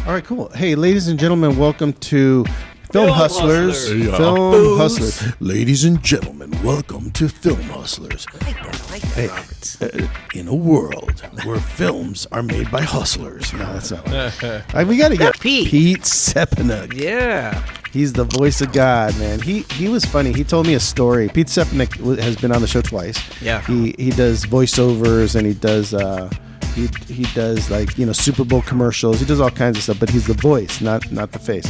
All right, cool. Hey, ladies and gentlemen, welcome to Film Hustlers. Film Hustlers. Ladies and gentlemen, welcome to Film Hustlers. Hey, in a world where films are made by hustlers. No, that's not right. We got to get Pete Sepanek. Yeah. He's the voice of God, man. He was funny. He told me a story. Pete Sepanek has been on the show twice. Yeah. He does voiceovers and he does he does like, you know, Super Bowl commercials. He does all kinds of stuff, but he's the voice, not the face.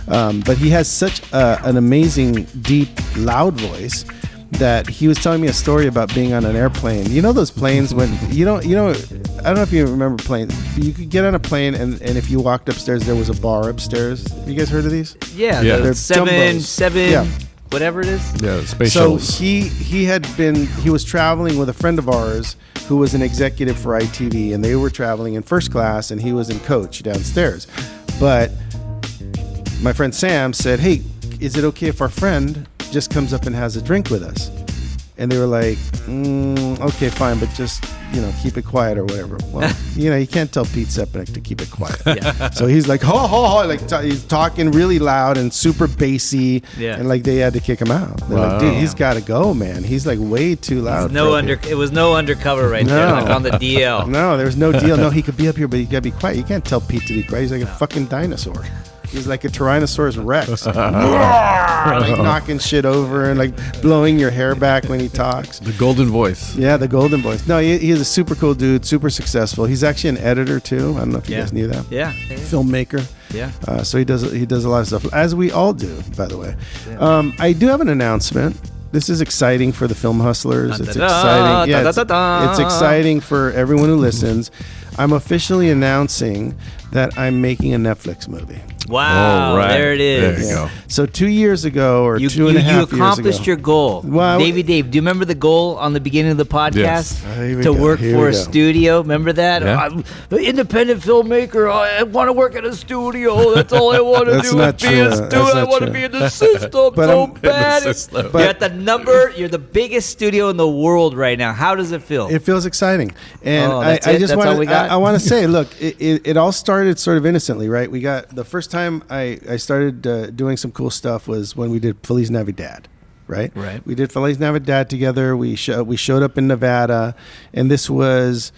But he has such an amazing, deep, loud voice that he was telling me a story about being on an airplane. You know those planes when you know I don't know if you remember planes. You could get on a plane and if you walked upstairs, there was a bar upstairs. Have you guys heard of these? Yeah. They're seven, jumbos. Yeah. Whatever it is. Yeah, space So shuttles. he was traveling with a friend of ours who was an executive for ITV, and they were traveling in first class, and he was in coach downstairs. But my friend Sam said, "Hey, is it okay if our friend just comes up and has a drink with us?" And they were like, "Okay, fine, but just, you know, keep it quiet or whatever." Well, you know, you can't tell Pete Sepanek to keep it quiet. Yeah. So he's like, ho, ho, ho, like he's talking really loud and super bassy. Yeah. And like they had to kick him out. They're like, dude, he's got to go, man. He's like way too loud. It was no undercover right there, like on the DL. No, there's no deal. No, he could be up here, but you got to be quiet. You can't tell Pete to be quiet. He's like a fucking dinosaur. He's like a Tyrannosaurus Rex. Like knocking shit over and like blowing your hair back when he talks. The golden voice. Yeah, the golden voice. No, he is a super cool dude, super successful. He's actually an editor too. I don't know if you guys knew that. Yeah. Filmmaker. Yeah. So he does a lot of stuff, as we all do, by the way. Yeah. I do have an announcement. This is exciting for the Film Hustlers. It's Da-da-da, exciting. Yeah, da-da-da-da. it's exciting for everyone who listens. I'm officially announcing that I'm making a Netflix movie. Wow. Oh, right. There it is. There you go. So 2 years ago, or 2.5 years ago, you accomplished your goal. Well, Dave, do you remember the goal on the beginning of the podcast? Yes. Here we To go, work here for we a go. studio. Remember that? Yeah. I'm an independent filmmaker. I want to work at a studio. That's all I want to That's do not is be a true. studio. That's I not want to true. be in the system But so I'm- bad. But- You're at you're the biggest studio in the world right now. How does it feel? It feels exciting, and That's I it? just That's all we want got? I want to say, look, it all started sort of innocently, right? We got the first time I started doing some cool stuff was when we did Feliz Navidad, right? Right. We did Feliz Navidad together. We showed up in Nevada, and this was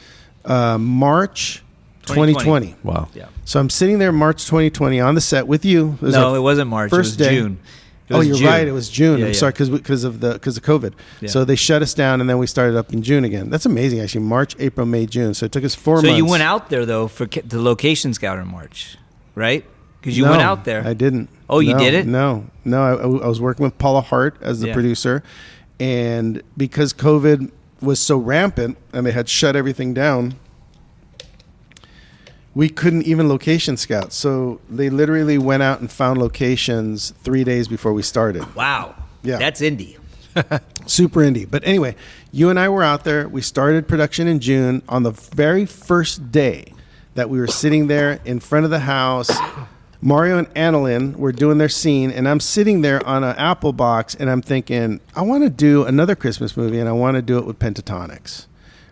March 2020. Wow. Yeah. So I'm sitting there March 2020 on the set with you. No, it wasn't March. First it was day. June. It Oh, was you're June. right. It was June. Yeah, I'm yeah. sorry, because of COVID. Yeah. So they shut us down, and then we started up in June again. That's amazing, actually. March, April, May, June. So it took us 4 months. So you went out there though for the location scout in March, right? Because you No, went out there. I didn't. Oh, you No, didn't? No. I was working with Paula Hart as the Yeah. producer, and because COVID was so rampant and they had shut everything down, we couldn't even location scout. So they literally went out and found locations 3 days before we started. Wow. Yeah. That's indie. Super indie. But anyway, you and I were out there. We started production in June. On the very first day that we were sitting there in front of the house, Mario and Annalyn were doing their scene, and I'm sitting there on an Apple box, and I'm thinking, I want to do another Christmas movie, and I want to do it with Pentatonics,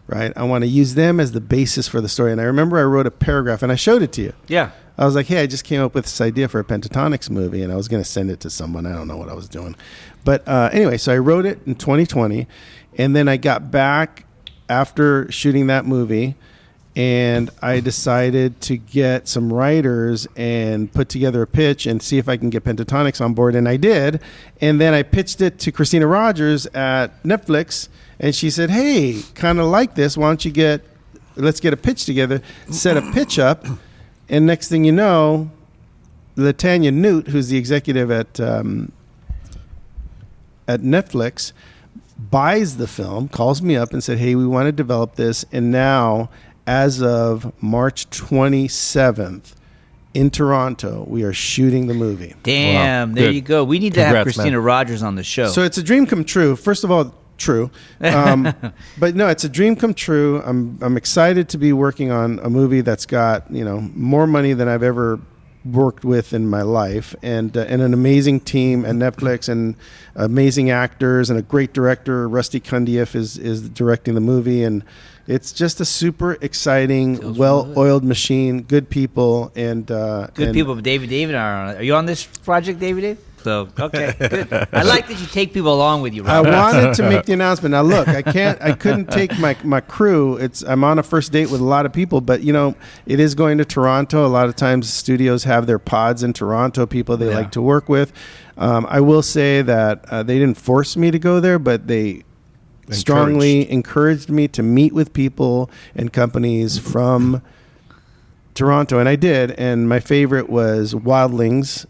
right? I want to use them as the basis for the story. And I remember I wrote a paragraph, and I showed it to you. Yeah. I was like, hey, I just came up with this idea for a Pentatonics movie, and I was going to send it to someone. I don't know what I was doing. But anyway, so I wrote it in 2020, and then I got back after shooting that movie, and I decided to get some writers and put together a pitch and see if I can get Pentatonics on board, and I did. And then I pitched it to Christina Rogers at Netflix, and she said, hey, kind of like this. Why don't you let's get a pitch together, set a pitch up. And next thing you know, Latanya Newt, who's the executive at Netflix, buys the film, calls me up and said, hey, we want to develop this. And now, as of March 27th, in Toronto, we are shooting the movie. Damn. Wow. There Good. you go. We need to have Congrats, Christina man. Rogers on the show. So it's a dream come true. First of all, true. But no, it's a dream come true. I'm excited to be working on a movie that's got, more money than I've ever worked with in my life, and an amazing team at Netflix, and amazing actors, and a great director. Rusty Kundieff is directing the movie, and it's just a super exciting, well-oiled machine. Good people, and good people. David are on it. Are you on this project, David? So okay, good. I like that you take people along with you, Robert. I wanted to make the announcement. Now look, I couldn't take my crew. I'm on a first date with a lot of people, but it is going to Toronto. A lot of times studios have their pods in Toronto, people they like to work with. I will say that they didn't force me to go there, but they strongly encouraged me to meet with people and companies from Toronto, and I did. And my favorite was Wildlings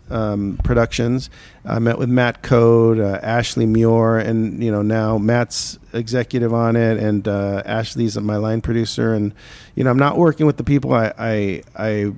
Productions. I met with Matt Code, Ashley Muir, and now Matt's executive on it, and Ashley's my line producer. And I'm not working with the people I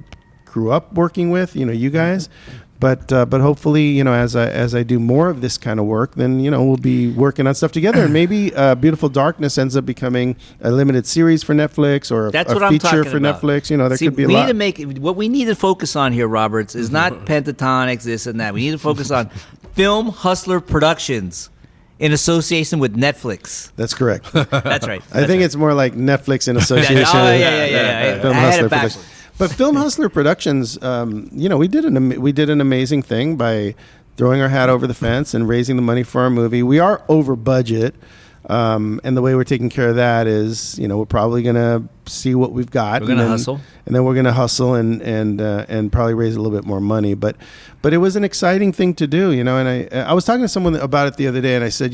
grew up working with, you guys. But hopefully, as I do more of this kind of work, then we'll be working on stuff together, and maybe Beautiful Darkness ends up becoming a limited series for Netflix, or a feature for Netflix. There could be a lot. What we need to focus on here, Roberts, is not Pentatonics, this and that. We need to focus on Film Hustler Productions in association with Netflix. That's correct. That's right. I think it's more like Netflix in association. Yeah. Film I had Hustler it backwards. But Film Hustler Productions, we did an amazing thing by throwing our hat over the fence and raising the money for our movie. We are over budget, and the way we're taking care of that is, we're probably gonna see what we've got. We're gonna hustle, and then we're gonna hustle and probably raise a little bit more money. But it was an exciting thing to do, And I was talking to someone about it the other day, and I said,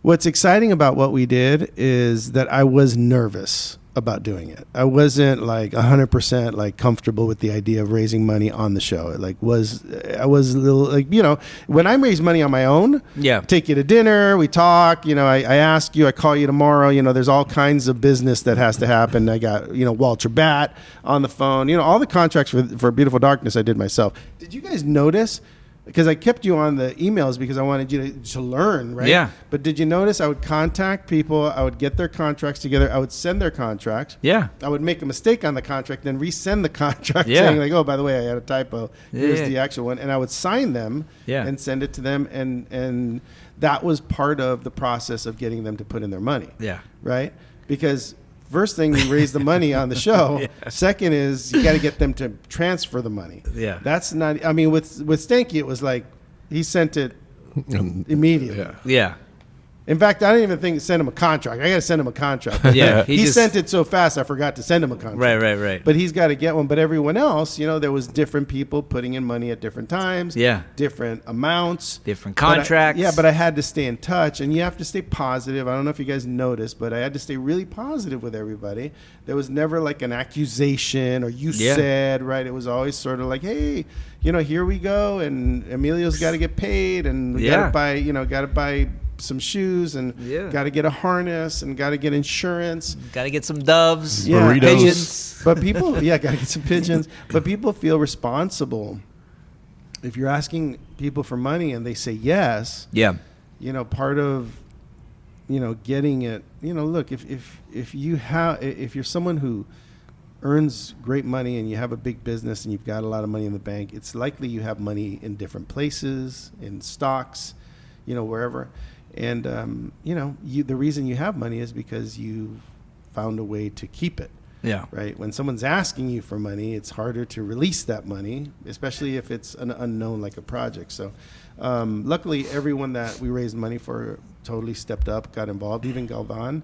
what's exciting about what we did is that I was nervous about doing it. I wasn't like 100% like comfortable with the idea of raising money on the show. I was a little like, when I raise money on my own, take you to dinner, we talk, I ask you, I call you tomorrow, there's all kinds of business that has to happen. I got, Walter Bat on the phone, all the contracts for Beautiful Darkness I did myself. Did you guys notice? Because I kept you on the emails because I wanted you to learn, right? Yeah. But did you notice I would contact people, I would get their contracts together, I would send their contracts. Yeah. I would make a mistake on the contract, then resend the contract saying like, oh, by the way, I had a typo. Here's the actual one. And I would sign them and send it to them. And that was part of the process of getting them to put in their money. Yeah. Right? Because first thing, you raise the money on the show. Second is you got to get them to transfer the money. Yeah. That's not, I mean, with Stanky, it was like he sent it immediately. Yeah. In fact, I didn't even send him a contract. I got to send him a contract. He sent it so fast, I forgot to send him a contract. Right. But he's got to get one. But everyone else, there was different people putting in money at different times. Yeah. Different amounts. Different contracts. But I had to stay in touch. And you have to stay positive. I don't know if you guys noticed, but I had to stay really positive with everybody. There was never like an accusation or you said, right? It was always sort of like, hey, here we go. And Emilio's got to get paid. And we got to buy some shoes and got to get a harness and got to get insurance. Got to get some doves, burritos. Pigeons. But people, got to get some pigeons. But people feel responsible. If you're asking people for money and they say yes, part of, getting it, look, if you're someone who earns great money and you have a big business and you've got a lot of money in the bank, it's likely you have money in different places, in stocks, wherever. And, the reason you have money is because you found a way to keep it. Yeah. Right. When someone's asking you for money, it's harder to release that money, especially if it's an unknown like a project. So luckily, everyone that we raised money for totally stepped up, got involved. Even Galvan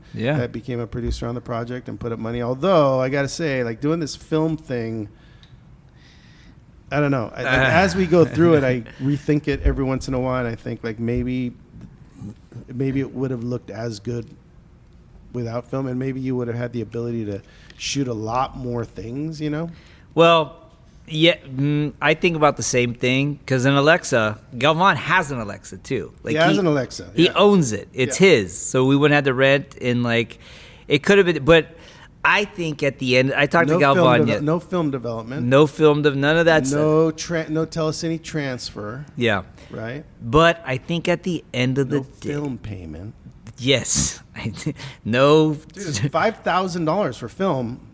became a producer on the project and put up money. Although, I got to say, like doing this film thing, I don't know. As we go through it, I rethink it every once in a while. And I think like maybe it would have looked as good without film, and maybe you would have had the ability to shoot a lot more things, Well, I think about the same thing because an Alexa, Galvan has an Alexa too. Like he has an Alexa. He owns it. It's his. So we wouldn't have to rent, and like it could have been, but I think at the end, I talked to Galvan. No film development. No film, none of that. No telecine transfer. Yeah. Right. But I think at the end of the day, film payment. Yes. No. $5,000 for film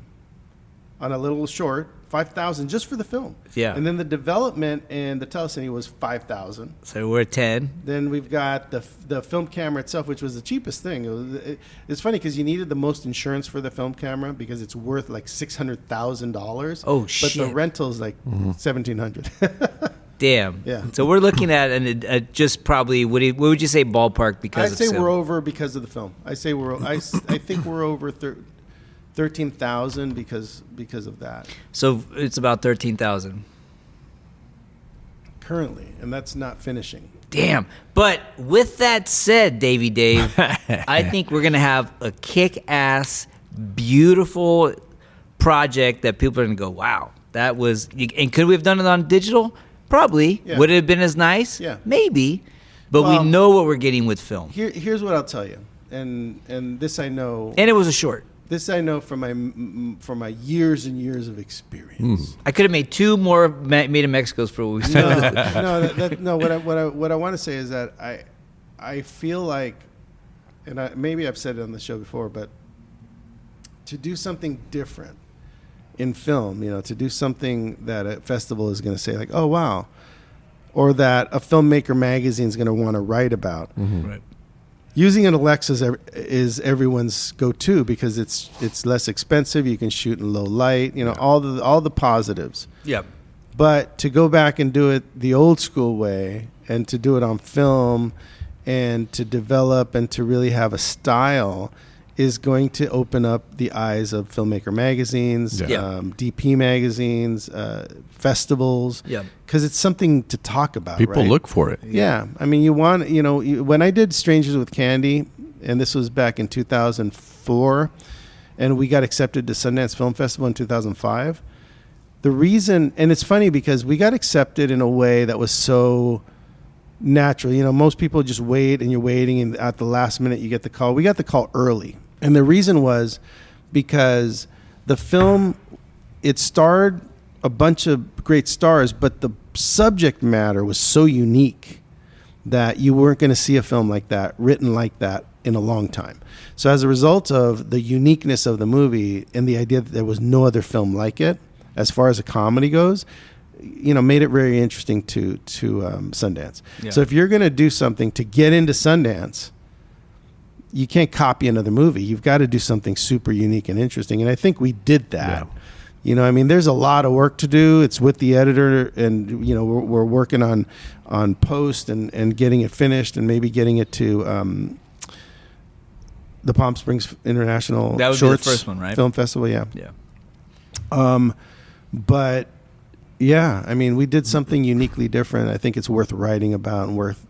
on a little short 5,000 just for the film. Yeah. And then the development and the telecine was 5,000. So we're at 10. Then we've got the film camera itself, which was the cheapest thing. It's funny because you needed the most insurance for the film camera because it's worth like $600,000. Oh, But shit. the rental's like $1,700. Damn. Yeah. So we're looking at just probably what would you say ballpark because I'd of say film? we're over because of the film. I think we're over 13,000 because of that So it's about 13,000. currently, and that's not finishing. Damn. But with that said, Davey Dave, I think we're going to have a kick-ass, beautiful project that people are going to go, wow, that was... And could we have done it on digital? Probably. Yeah. Would it have been as nice? Yeah. Maybe. But Well, we know what we're getting with film. Here's what I'll tell you, and this I know. And it was a short. This I know from my years and years of experience. I could have made 2 more Made in Mexicos for what we started. No. What I want to say is that I feel like, and maybe I've said it on the show before, but to do something different in film, to do something that a festival is going to say like, oh wow, or that a filmmaker magazine is going to want to write about. Right. Using an Alexa is everyone's go-to because it's less expensive. You can shoot in low light. All the positives. Yep. But to go back and do it the old school way, and to do it on film, and to develop and to really have a style, is going to open up the eyes of filmmaker magazines, Yeah. DP magazines, festivals. Yeah. Because it's something to talk about. People right? look for it. Yeah. I mean, when I did Strangers with Candy, and this was back in 2004, and we got accepted to Sundance Film Festival in 2005, the reason, and it's funny because we got accepted in a way that was so natural. Most people just wait, and you're waiting, and at the last minute you get the call. We got the call early. And the reason was because the film, it starred a bunch of great stars, but the subject matter was so unique that you weren't going to see a film like that, written like that, in a long time. So as a result of the uniqueness of the movie and the idea that there was no other film like it, as far as a comedy goes, made it very interesting to Sundance. Yeah. So if you're going to do something to get into Sundance, you can't copy another movie. You've got to do something super unique and interesting. And I think we did that. Yeah. There's a lot of work to do. It's with the editor, and we're working on post and getting it finished, and maybe getting it to the Palm Springs International That would be the Shorts first one, right? Film Festival. Yeah. Yeah. But yeah, I mean, we did something uniquely different. I think it's worth writing about and worth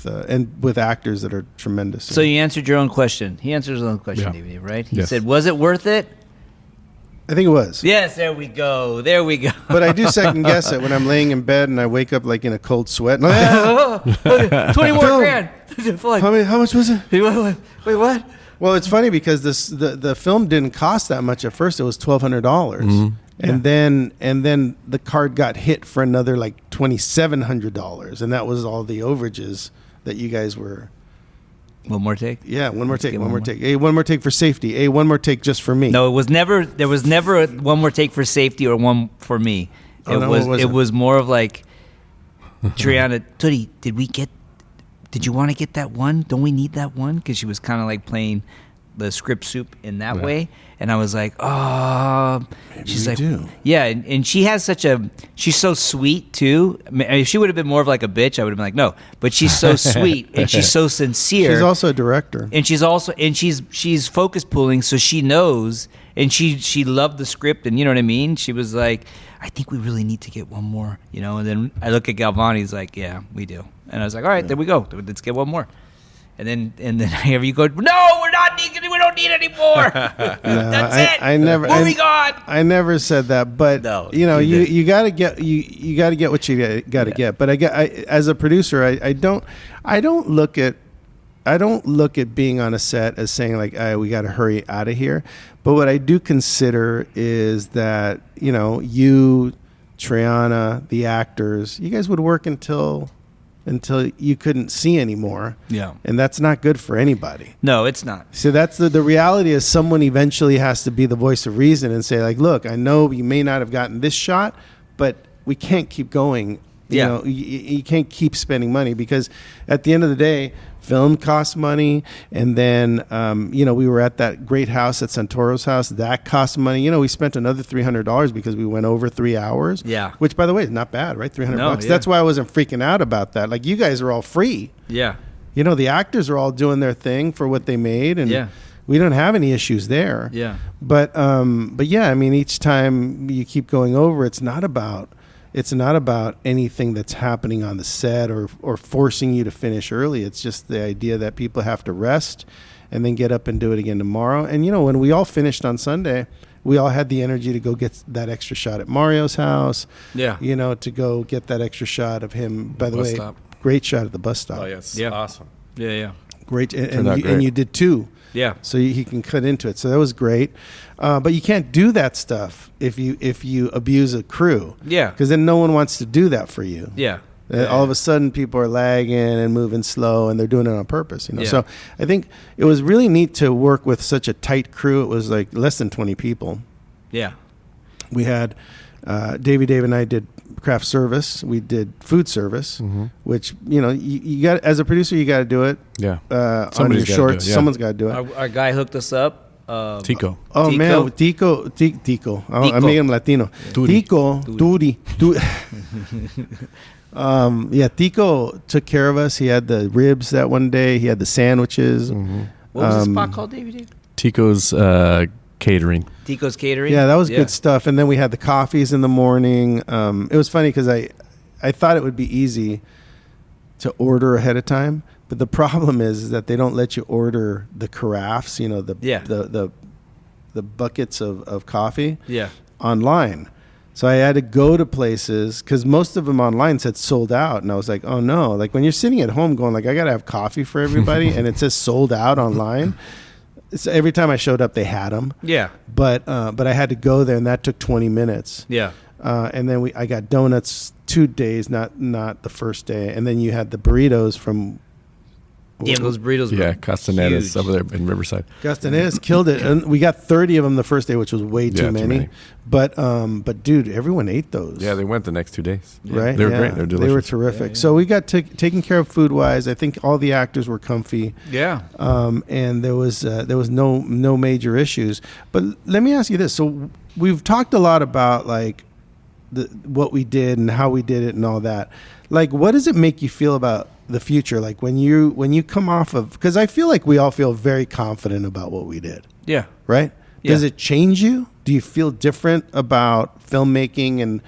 and with actors that are tremendous. So you answered your own question. He answered his own question, Yeah. Davey, right? He Yes. said, was it worth it? I think it was. Yes, there we go. There we go. But I do second guess it when I'm laying in bed and I wake up like in a cold sweat. 20 more Film. grand. Like, How much was it? wait, what? Well, it's funny because the film didn't cost that much at first. It was $1,200, and then the card got hit for another like $2,700, and that was all the overages that you guys were. One more take? Yeah, one more take, get one one more more. take. Hey, one more take for safety. Hey, one more take just for me. No, it was never. There was never one more take for safety or one for me. Oh, It no, was. what was It it? was more of like, Triana, Tootie, did you want to get that one? Don't we need that one? Because she was kind of like playing the script soup in that Yeah. way, and I was like, oh. She's we like, do. yeah, and she has such a. She's so sweet too. I mean, if she would have been more of like a bitch, I would have been like, no. But she's so sweet and she's so sincere. She's also a director. And she's focus pulling, so she knows, and she loved the script, and you know what I mean. She was like, I think we really need to get one more, And then I look at Galvani, he's like, yeah, we do, and I was like, all right, there we go, let's get one more. And then here you go. No, we don't need any more. That's it. I never. Moving on. I never said that, but No, you you did. got to get you got to get what you got to get. But as a producer, I don't look at being on a set as saying like, we got to hurry out of here. But what I do consider is that you, Triana, the actors, you guys would work until until you couldn't see anymore. Yeah. And that's not good for anybody. No, it's not. So that's the reality is someone eventually has to be the voice of reason and say, like, look, I know you may not have gotten this shot, but we can't keep going. Yeah. You can't keep spending money, because at the end of the day, film costs money. And then, we were at that great house at Santoro's house. That cost money. We spent another $300 because we went over 3 hours. Yeah. Which, by the way, is not bad, right? $300 bucks. Yeah. That's why I wasn't freaking out about that. Like, you guys are all free. Yeah. The actors are all doing their thing for what they made. And we don't have any issues there. Yeah. But yeah, I mean, each time you keep going over, it's not about anything that's happening on the set or forcing you to finish early. It's just the idea that people have to rest and then get up and do it again tomorrow. And, when we all finished on Sunday, we all had the energy to go get that extra shot at Mario's house. Yeah. To go get that extra shot of him. By the way, stop. Great shot at the bus stop. Oh, yeah, it's Yeah. awesome. Yeah. Yeah. Great. Turned out great. And you did too. Yeah. So he can cut into it. So that was great. But you can't do that stuff if you abuse a crew. Yeah. Because then no one wants to do that for you. Yeah. All of a sudden, people are lagging and moving slow, and they're doing it on purpose. Yeah. So I think it was really neat to work with such a tight crew. It was like less than 20 people. Yeah. We had Dave and I did craft service. We did food service, which you got as a producer, you got to do it. Yeah. On Somebody's your gotta shorts, do it, yeah. someone's got to do it. Our guy hooked us up. Tico. Oh Tico? man, Tico. I'm making him Latino. Turi. Tico, Turi. Tico took care of us. He had the ribs that one day. He had the sandwiches. What was the spot called, David? Tico's catering. Tico's Catering. Yeah, that was good stuff. And then we had the coffees in the morning. It was funny because I thought it would be easy to order ahead of time, but the problem is that they don't let you order the carafes, the buckets of coffee Yeah. online. So I had to go to places because most of them online said sold out. And I was like, oh no, like when you're sitting at home going like, I got to have coffee for everybody. And it says sold out online. So every time I showed up, they had them. Yeah. But I had to go there, and that took 20 minutes. Yeah. And then I got donuts 2 days, not the first day. And then you had the burritos from Yeah, those burritos were Castaneda's huge. over there in Riverside. Castaneda's killed it. And we got 30 of them the first day, which was way too Yeah, too many. many. But dude, everyone ate those. Yeah, they went the next 2 days. Right? They were Yeah. great. They were delicious. They were terrific. So we got taken care of food-wise. I think all the actors were comfy. Yeah. And there was no major issues. But let me ask you this: so we've talked a lot about like what we did and how we did it and all that. Like, what does it make you feel about the future? Like when you come off of, because I feel like we all feel very confident about what we did, Yeah. right? Yeah. Does it change you? Do you feel different about filmmaking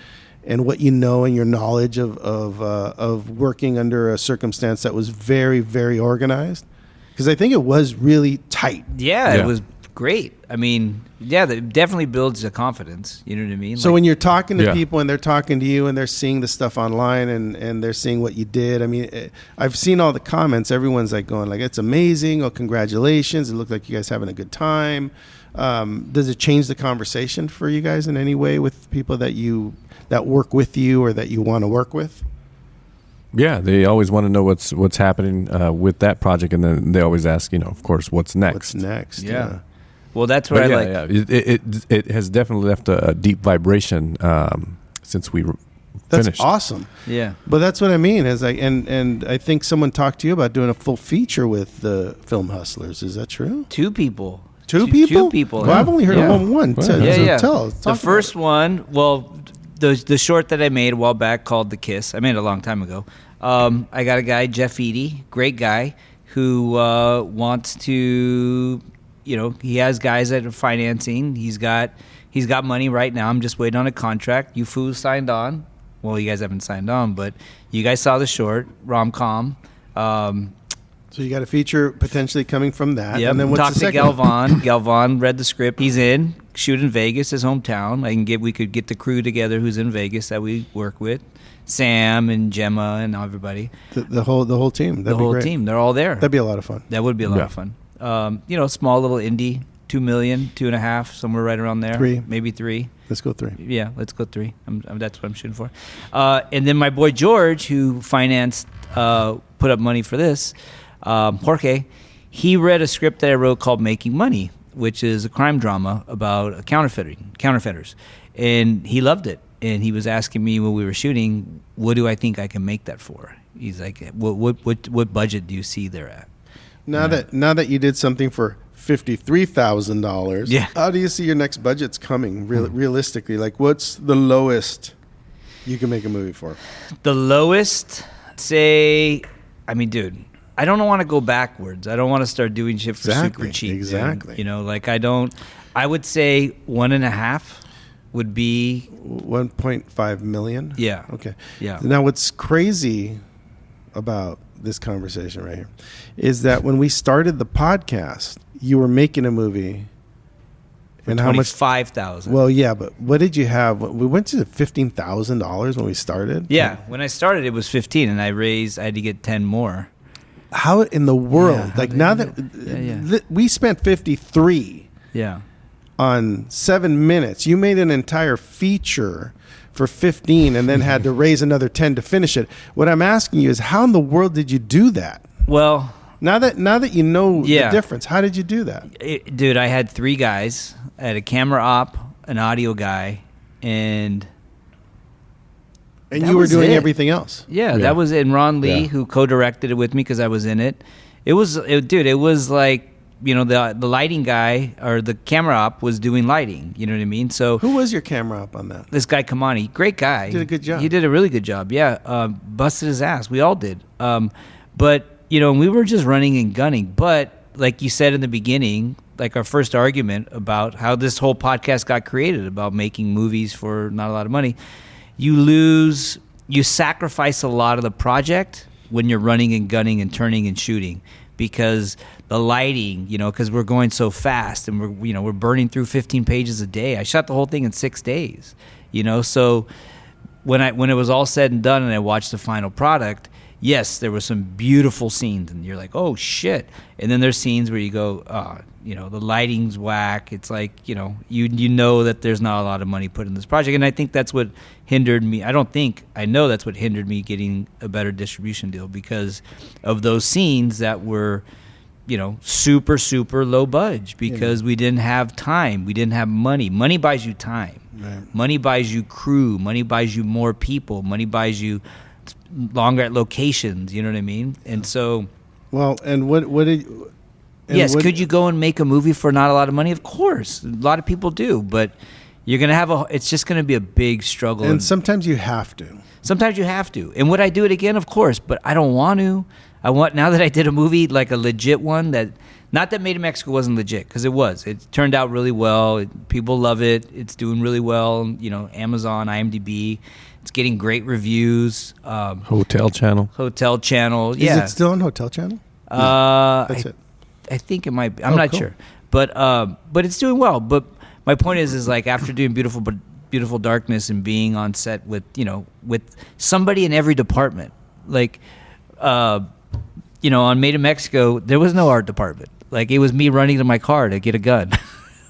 and what you know and your knowledge of working under a circumstance that was very, very organized? Because I think it was really tight. Yeah, Yeah. it was great. I mean, yeah, that definitely builds the confidence. You know what I mean? So when you're talking to Yeah. people and they're talking to you and they're seeing the stuff online and they're seeing what you did, I mean, I've seen all the comments. Everyone's like going like, it's amazing. Oh, congratulations. It looked like you guys having a good time. Does it change the conversation for you guys in any way with people that work with you or that you want to work with? Yeah, they always want to know what's happening with that project, and then they always ask, of course, what's next. What's next? Yeah. Well, that's what But I yeah, like. yeah, it has definitely left a deep vibration since we That's finished. awesome. Yeah. But that's what I mean is like, and I think someone talked to you about doing a full feature with the Film Hustlers. Is that true? Two people. Two people? Two people. Well, I've only heard Yeah. of one. Wow. So Yeah. tell. The first one, well, the short that I made a while back called The Kiss. I made it a long time ago. I got a guy, Jeff Eady, great guy, who wants to, he has guys that are financing. He's got money right now. I'm just waiting on a contract. You fools signed on. Well, you guys haven't signed on, but you guys saw the short, rom-com. So you got a feature potentially coming from that. Yep. And then what's Talked the to second one? Galvan. Galvan read the script. He's in. Shoot in Vegas, his hometown. We could get the crew together who's in Vegas that we work with. Sam and Gemma and everybody. The whole team. That'd The be whole great. team. They're all there. That'd be a lot of fun. That would be a lot Yeah. of fun. Small little indie, 2 million, 2.5, somewhere right around there. 3. Maybe 3. Let's go 3. Yeah, let's go 3. That's what I'm shooting for. And then my boy George, who financed put up money for this, Jorge, he read a script that I wrote called Making Money, which is a crime drama about counterfeiters. And he loved it. And he was asking me when we were shooting, what do I think I can make that for? He's like, what budget do you see there at? Now that you did something for $53,000, Yeah. how do you see your next budgets coming realistically? Like, what's the lowest you can make a movie for? The lowest, say, I mean, dude, I don't want to go backwards. I don't want to start doing shit for super cheap. Exactly. dude. You know, like I would say 1.5 would be 1.5 million? Yeah. Okay. Yeah. Now, what's crazy about this conversation right here is that when we started the podcast, you were making a movie. for And how much? $25,000. Well, yeah, but what did you have? We went to $15,000 when we started. Yeah, when I started, it was 15, and I had to get 10 more. How in the world? Yeah, how like they now do that it. we spent 53 Yeah. on 7 minutes, you made an entire feature for 15 and then had to raise another 10 to finish it. What I'm asking you is, how in the world did you do that? Well, Now that you know Yeah. the difference, how did you do that? dude, I had 3 guys. I had a camera op, an audio guy, and And That you were was doing it. everything else. yeah, Yeah. that was it. And Ron Lee, Yeah. who co-directed it with me because I was in it. It was like, you know, the lighting guy or the camera op was doing lighting. You know what I mean? So Who was your camera up on that? this guy Kamani, great guy, Did a good job. He did a really good job. Yeah, busted his ass. We all did. But you know, we were just running and gunning. But like you said in the beginning, like our first argument about how this whole podcast got created about making movies for not a lot of money, you sacrifice a lot of the project when you're running and gunning and turning and shooting, because the lighting, you know, because we're going so fast and we're burning through 15 pages a day. I shot the whole thing in 6 days, you know. So when it was all said and done and I watched the final product, yes, there were some beautiful scenes and you're like, oh shit. And then there's scenes where you go, you know, the lighting's whack. It's like, you know, you know that there's not a lot of money put in this project. And I think that's what hindered me. I know that's what hindered me getting a better distribution deal, because of those scenes that were, you know, super, super low budge, because we didn't have time. We didn't have money. Money buys you time. Right. Money buys you crew. Money buys you more people. Money buys you longer at locations. You know what I mean? And so, Well, and what did? And yes, what- could you go and make a movie for not a lot of money? Of course, a lot of people do, but you're gonna have it's just gonna be a big struggle. And sometimes you have to. Sometimes you have to. And would I do it again? Of course, but I don't want to. Now that I did a movie, like a legit one, not that Made in Mexico wasn't legit, because it was. It turned out really well. People love it. It's doing really well. You know, Amazon, IMDb. It's getting great reviews. Hotel Channel. Hotel Channel. Is Yeah. it still on Hotel Channel? That's it. I think it might be. I'm Oh, not cool. sure. But it's doing well. But my point is like, after doing Beautiful Darkness and being on set with somebody in every department, like, you know, on Made in Mexico, there was no art department. Like, it was me running to my car to get a gun.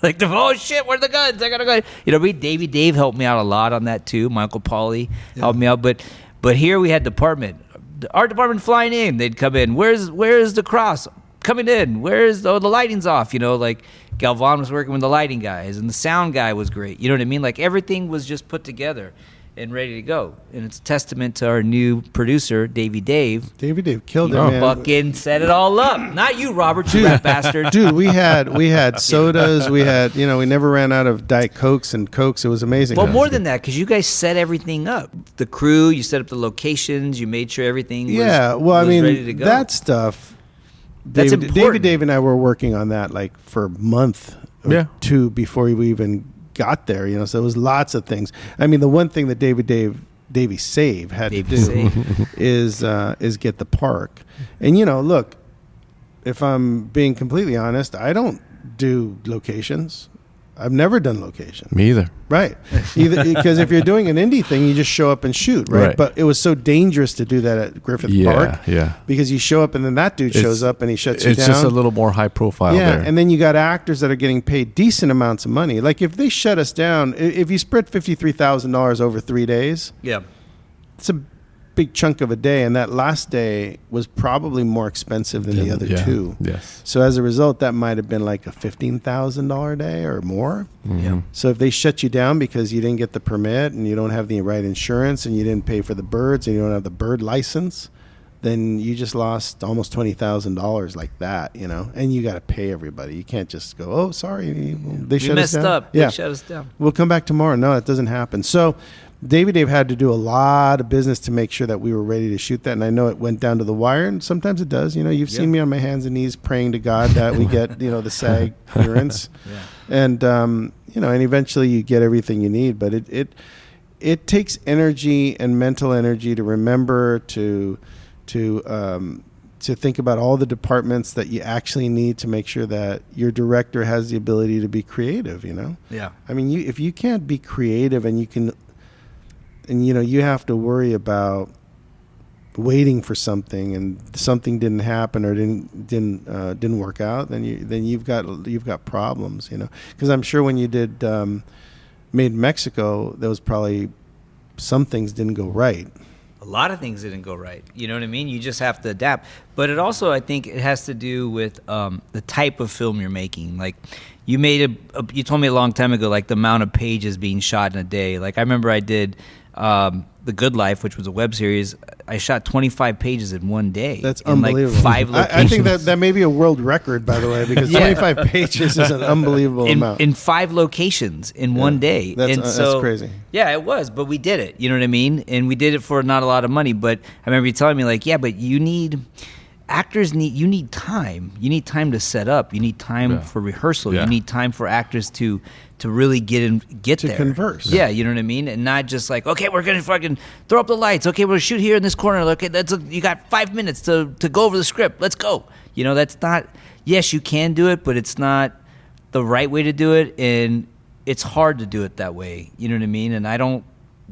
Like, oh shit, where are the guns? I got a gun. You know, Davey Dave helped me out a lot on that too. Michael Pauly helped me out. But here we had the art department flying in. They'd come in. Where's the cross? Coming in. The lighting's off? You know, like Galvan was working with the lighting guys, and the sound guy was great. You know what I mean? Like, everything was just put together and ready to go. And it's a testament to our new producer, Davey Dave. Davey Dave killed it, Oh. man. Fucking set it all up. Not you, Robert, you rat bastard. Dude, we had sodas. We had, you know, we never ran out of Diet Cokes and Cokes. It was amazing. Well, more than that, because you guys set everything up. The crew, you set up the locations, you made sure everything was, Yeah, well, I was ready to mean, go. that stuff. That's David, important. Dave and I were working on that like for a month or Yeah. two before we even got there. You know, so it was lots of things. I mean, the one thing that Davey Save had Davey to do Save. is get the park. And you know, look, if I'm being completely honest, I don't do locations. I've never done location. Me either. Right. Either because if you're doing an indie thing, you just show up and shoot, right? Right. But it was so dangerous to do that at Griffith Yeah, Park. yeah. Because you show up and then that dude shows up and he shuts you It's down. just a little more high profile yeah, there. and then you got actors that are getting paid decent amounts of money. Like if they shut us down, if you spread $53,000 over 3 days, Yeah. it's a big chunk of a day, and that last day was probably more expensive than the other two. Yes. So as a result, that might have been like a $15,000 day or more. Yeah. So if they shut you down because you didn't get the permit and you don't have the right insurance and you didn't pay for the birds and you don't have the bird license, then you just lost almost $20,000 like that, you know. And you got to pay everybody. You can't just go, oh, sorry, they shut us down. We messed up. Yeah, They shut us down. we'll come back tomorrow. No, it doesn't happen. So Davey Dave had to do a lot of business to make sure that we were ready to shoot that. And I know it went down to the wire, and sometimes it does. You know, you've seen me on my hands and knees praying to God that we get, you know, the SAG clearance. Yeah. And, you know, and eventually you get everything you need. But it takes energy and mental energy to remember to think about all the departments that you actually need to make sure that your director has the ability to be creative, you know? Yeah. I mean, if you can't be creative and you know, you have to worry about waiting for something and something didn't happen or didn't work out, then you've got problems, you know? Because I'm sure when you did Made in Mexico, there was probably some things didn't go right. A lot of things didn't go right. You know what I mean? You just have to adapt. But it also, I think, it has to do with the type of film you're making. Like, you you told me a long time ago, like the amount of pages being shot in a day. Like, I remember I did The Good Life, which was a web series. I shot 25 pages in one day. That's in unbelievable. Like 5 locations. I think that may be a world record, by the way, because 25 pages is an unbelievable amount. In 5 locations in one day. That's crazy. Yeah, it was, but we did it. You know what I mean? And we did it for not a lot of money. But I remember you telling me, like, yeah, but you need time. You need time to set up. You need time for rehearsal. Yeah. You need time for actors to really get To there. converse. Yeah, you know what I mean? And not just like, okay, we're going to fucking throw up the lights. Okay, we'll shoot here in this corner. Okay, you got 5 minutes to go over the script. Let's go. You know, that's not, yes, you can do it, but it's not the right way to do it. And it's hard to do it that way. You know what I mean? And I don't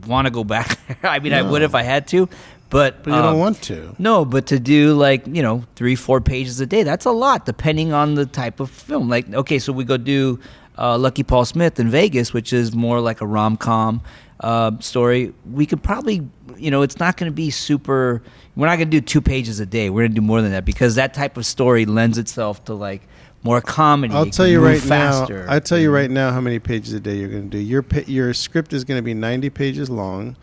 want to go back there. I mean, I would if I had to. But you don't want to. No, but to do like, 3-4 pages a day, that's a lot depending on the type of film. Like, okay, so we go do Lucky Paul Smith in Vegas, which is more like a rom-com story. We could probably, it's not going to be super, we're not going to do 2 pages a day. We're going to do more than that because that type of story lends itself to like more comedy. I'll tell you right faster. now. I'll tell you right now how many pages a day you're going to do. Your script is going to be 90 pages long.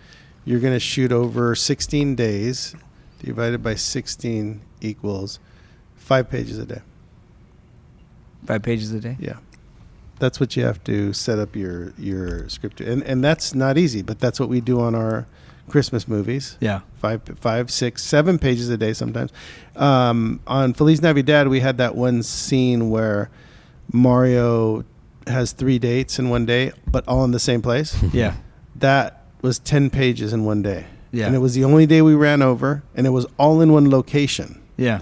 You're going to shoot over 16 days. Divided by 16 equals 5 pages a day. 5 pages a day? Yeah. That's what you have to set up your script. And that's not easy, but that's what we do on our Christmas movies. Yeah. 5, 6, 7 pages a day sometimes. On Feliz Navidad, we had that one scene where Mario has 3 dates in one day, but all in the same place. Yeah. That was 10 pages in one day. Yeah. And it was the only day we ran over, and it was all in one location. Yeah.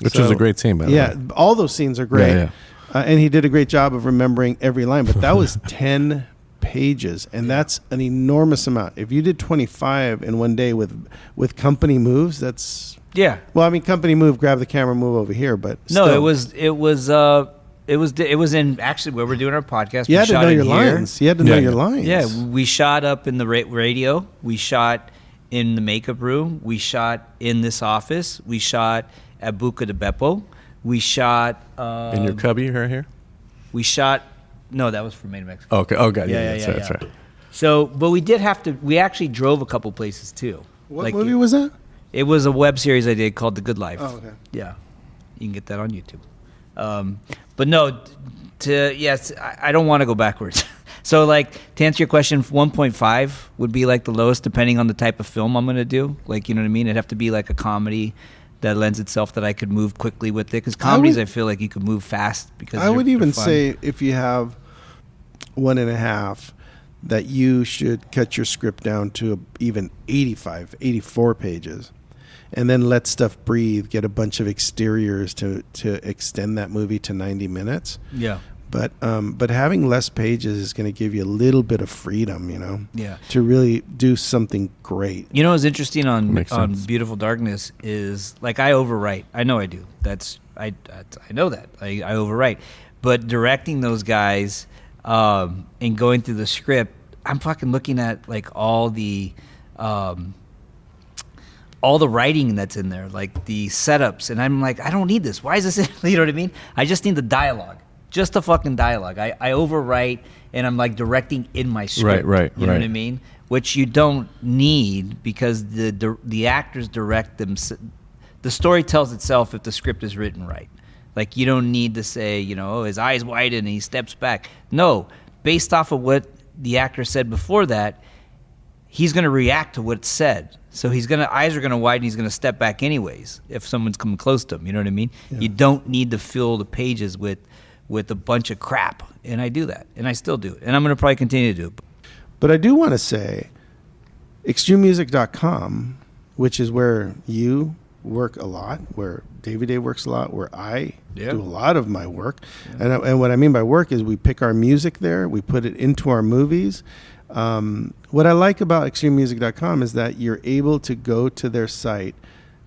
Which was a great scene, by the way. Yeah, all those scenes are great. Yeah. And he did a great job of remembering every line, but that was 10 pages, and that's an enormous amount. If you did 25 in one day with company moves, that's... Yeah. Well, I mean, company move, grab the camera, move over here, but No, still. it was in actually where we're doing our podcast. You We had to shot know in your here. lines. You had to know your lines. Yeah, we shot up in the radio. We shot in the makeup room. We shot in this office. We shot at Buca de Beppo. We shot In your cubby right here? We shot. No, that was for Made in Mexico. Okay. Oh, God. Yeah, That's right. So, but we did have to. We actually drove a couple places too. What movie was that? It was a web series I did called The Good Life. Oh, okay. Yeah, you can get that on YouTube. But no, I don't want to go backwards. So, like, to answer your question, 1.5 would be like the lowest, depending on the type of film I'm going to do. Like, you know what I mean? It'd have to be like a comedy that lends itself that I could move quickly with it. Because comedies, I feel like you could move fast because I would even fun. say if you have 1.5, that you should cut your script down to even 85, 84 pages. And then let stuff breathe. Get a bunch of exteriors to extend that movie to 90 minutes. Yeah. But having less pages is going to give you a little bit of freedom, Yeah. to really do something great. You know what's interesting on Makes sense. Beautiful Darkness is, like, I overwrite. I know I do. I know that. I overwrite. But directing those guys and going through the script, I'm fucking looking at, like, all the all the writing that's in there, like the setups, and I'm like, I don't need this. Why is this in? You know what I mean? I just need the dialogue, just the fucking dialogue. I overwrite, and I'm like directing in my script. Right. You know what I mean? Which you don't need because the actors direct them. The story tells itself if the script is written right. Like, you don't need to say, you know, oh, his eyes widen and he steps back. No, based off of what the actor said before that, he's going to react to what's said. So eyes are going to widen, he's going to step back anyways if someone's coming close to him. You know what I mean? Yeah. You don't need to fill the pages with a bunch of crap. And I do that. And I still do it. And I'm going to probably continue to do it. But I do want to say, extrememusic.com, which is where you work a lot, where Davey Day works a lot, where I do a lot of my work. Yeah. And what I mean by work is we pick our music there, we put it into our movies. What I like about extrememusic.com is that you're able to go to their site,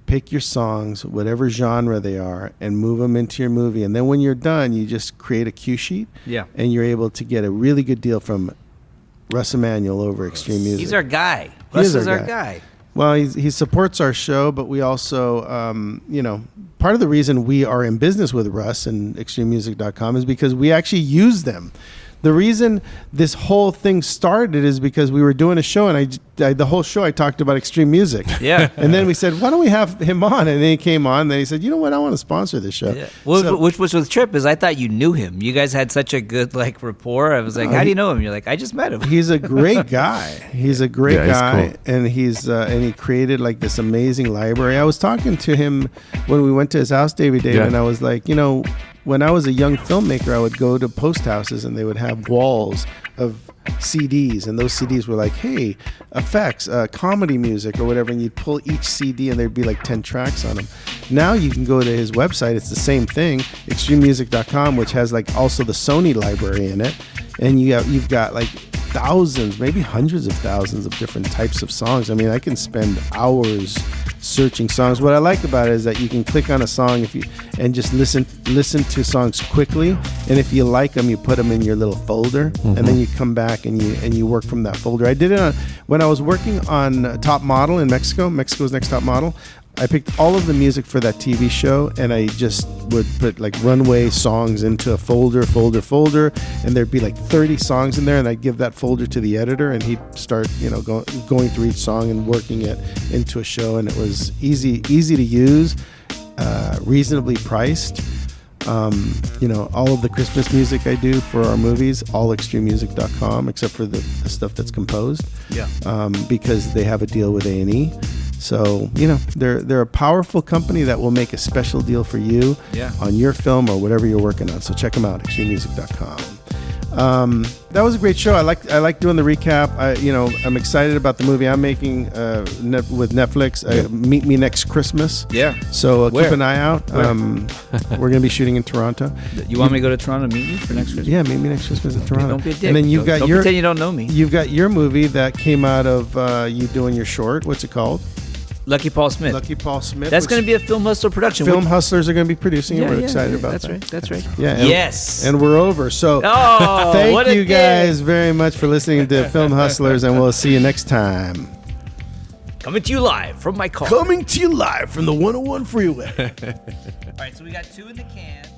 pick your songs, whatever genre they are, and move them into your movie. And then when you're done, you just create a cue sheet, and you're able to get a really good deal from Russ Emanuel over Extreme Music. He's our guy. Russ is our guy. Well, he supports our show, but we also, part of the reason we are in business with Russ and extrememusic.com is because we actually use them. The reason this whole thing started is because we were doing a show, and the whole show I talked about extreme music. Yeah. And then we said, why don't we have him on? And then he came on, and then he said, you know what, I want to sponsor this show. Yeah. Well, which was with Trip, is I thought you knew him. You guys had such a good rapport. I was like, how do you know him? You're like, I just met him. He's a great guy. He's a great guy, cool. And he created like this amazing library. I was talking to him when we went to his house, Davey Dave, and I was like, when I was a young filmmaker, I would go to post houses and they would have walls of CDs, and those CDs were like, hey, effects, comedy music or whatever, and you'd pull each CD and there'd be like 10 tracks on them. Now you can go to his website, it's the same thing, extrememusic.com, which has like also the Sony library in it, and you've got like thousands, maybe hundreds of thousands of different types of songs. I mean, I can spend hours searching songs. What I like about it is that you can click on a song and just listen to songs quickly, and if you like them, you put them in your little folder, and then you come back and you work from that folder. I did it when I was working on Top Model in Mexico's Next Top Model. I picked all of the music for that TV show, and I just would put like runway songs into a folder, and there'd be like 30 songs in there, and I'd give that folder to the editor, and he'd start, going through each song and working it into a show, and it was easy to use, reasonably priced. All of the Christmas music I do for our movies, all extrememusic.com, except for the stuff that's composed. Yeah. Because they have a deal with A&E. So, they're a powerful company that will make a special deal for you on your film or whatever you're working on. So check them out, extrememusic.com. That was a great show. I like doing the recap. I'm excited about the movie I'm making with Netflix. Meet Me Next Christmas. Yeah. So keep an eye out. We're going to be shooting in Toronto. You want me to go to Toronto to meet you for next Christmas? Yeah, meet me next Christmas in Toronto. Don't be a dick. And then you've got don't pretend you don't know me. You've got your movie that came out of you doing your short. What's it called? Lucky Paul Smith. That's going to be a Film Hustler production. Film Hustlers are going to be producing it. We're excited about that. That's right. Yeah. Yes. And we're over. So thank you guys very much for listening to Film Hustlers, and we'll see you next time. Coming to you live from my car. Coming to you live from the 101 freeway. All right, so we got 2 in the can.